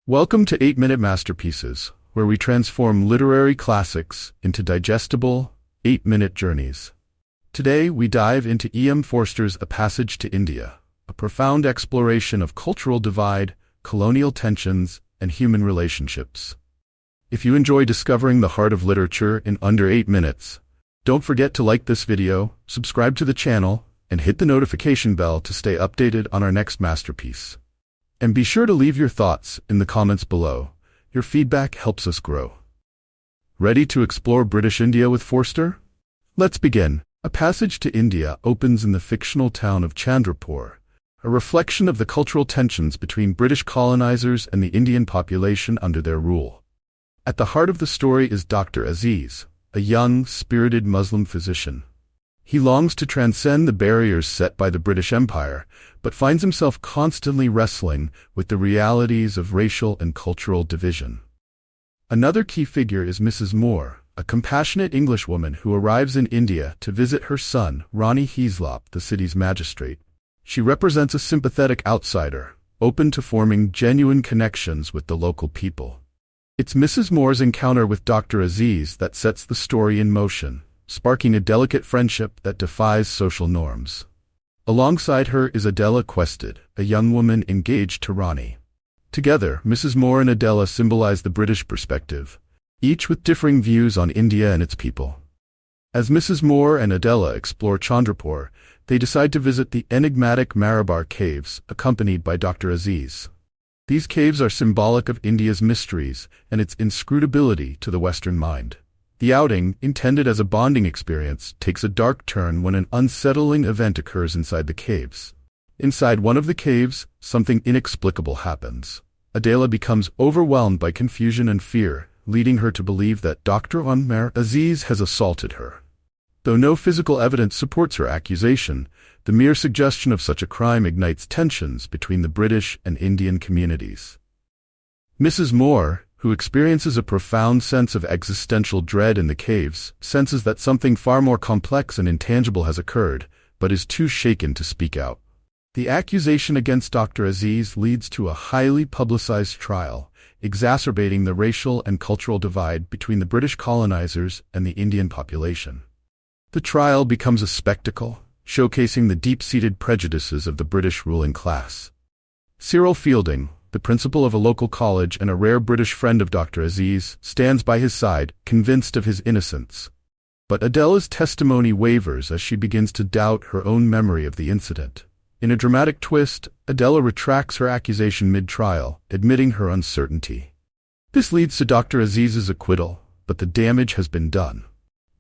Welcome to 8-Minute Masterpieces, where we transform literary classics into digestible, 8-minute journeys. Today, we dive into Forster's A Passage to India, a profound exploration of cultural divide, colonial tensions, and human relationships. If you enjoy discovering the heart of literature in under 8 minutes, don't forget to like this video, subscribe to the channel, and hit the notification bell to stay updated on our next masterpiece. And be sure to leave your thoughts in the comments below. Your feedback helps us grow. Ready to explore British India with Forster? Let's begin. A Passage to India opens in the fictional town of Chandrapur, a reflection of the cultural tensions between British colonizers and the Indian population under their rule. At the heart of the story is Dr. Aziz, a young, spirited Muslim physician. He longs to transcend the barriers set by the British Empire, but finds himself constantly wrestling with the realities of racial and cultural division. Another key figure is Mrs. Moore, a compassionate Englishwoman who arrives in India to visit her son, Rani Heslop, the city's magistrate. She represents a sympathetic outsider, open to forming genuine connections with the local people. It's Mrs. Moore's encounter with Dr. Aziz that sets the story in motion, sparking a delicate friendship that defies social norms. Alongside her is Adela Quested, a young woman engaged to Rani. Together, Mrs. Moore and Adela symbolize the British perspective, each with differing views on India and its people. As Mrs. Moore and Adela explore Chandrapur, they decide to visit the enigmatic Marabar Caves, accompanied by Dr. Aziz. These caves are symbolic of India's mysteries and its inscrutability to the Western mind. The outing, intended as a bonding experience, takes a dark turn when an unsettling event occurs inside the caves. Inside one of the caves, something inexplicable happens. Adela becomes overwhelmed by confusion and fear, leading her to believe that Dr. Aziz has assaulted her. Though no physical evidence supports her accusation, the mere suggestion of such a crime ignites tensions between the British and Indian communities. Mrs. Moore, who experiences a profound sense of existential dread in the caves, senses that something far more complex and intangible has occurred, but is too shaken to speak out. The accusation against Dr. Aziz leads to a highly publicized trial, exacerbating the racial and cultural divide between the British colonizers and the Indian population. The trial becomes a spectacle, showcasing the deep-seated prejudices of the British ruling class. Cyril Fielding, the principal of a local college and a rare British friend of Dr. Aziz, stands by his side, convinced of his innocence. But Adela's testimony wavers as she begins to doubt her own memory of the incident. In a dramatic twist, Adela retracts her accusation mid-trial, admitting her uncertainty. This leads to Dr. Aziz's acquittal, but the damage has been done.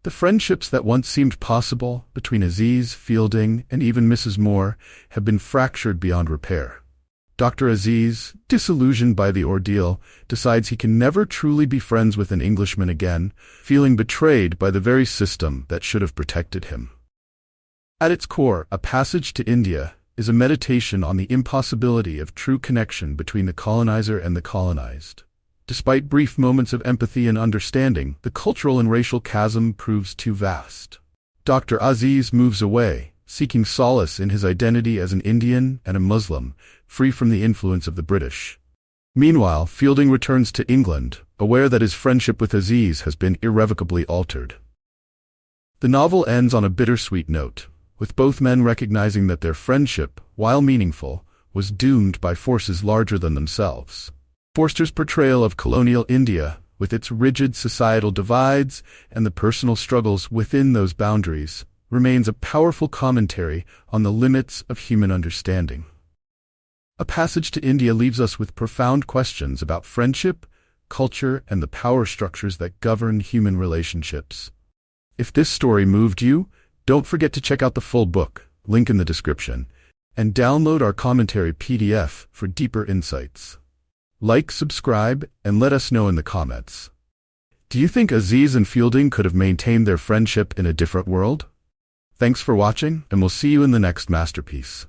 The friendships that once seemed possible between Aziz, Fielding, and even Mrs. Moore have been fractured beyond repair. Dr. Aziz, disillusioned by the ordeal, decides he can never truly be friends with an Englishman again, feeling betrayed by the very system that should have protected him. At its core, A Passage to India is a meditation on the impossibility of true connection between the colonizer and the colonized. Despite brief moments of empathy and understanding, the cultural and racial chasm proves too vast. Dr. Aziz moves away, seeking solace in his identity as an Indian and a Muslim, free from the influence of the British. Meanwhile, Fielding returns to England, aware that his friendship with Aziz has been irrevocably altered. The novel ends on a bittersweet note, with both men recognizing that their friendship, while meaningful, was doomed by forces larger than themselves. Forster's portrayal of colonial India, with its rigid societal divides and the personal struggles within those boundaries, remains a powerful commentary on the limits of human understanding. A Passage to India leaves us with profound questions about friendship, culture, and the power structures that govern human relationships. If this story moved you, don't forget to check out the full book, link in the description, and download our commentary PDF for deeper insights. Like, subscribe, and let us know in the comments. Do you think Aziz and Fielding could have maintained their friendship in a different world? Thanks for watching, and we'll see you in the next masterpiece.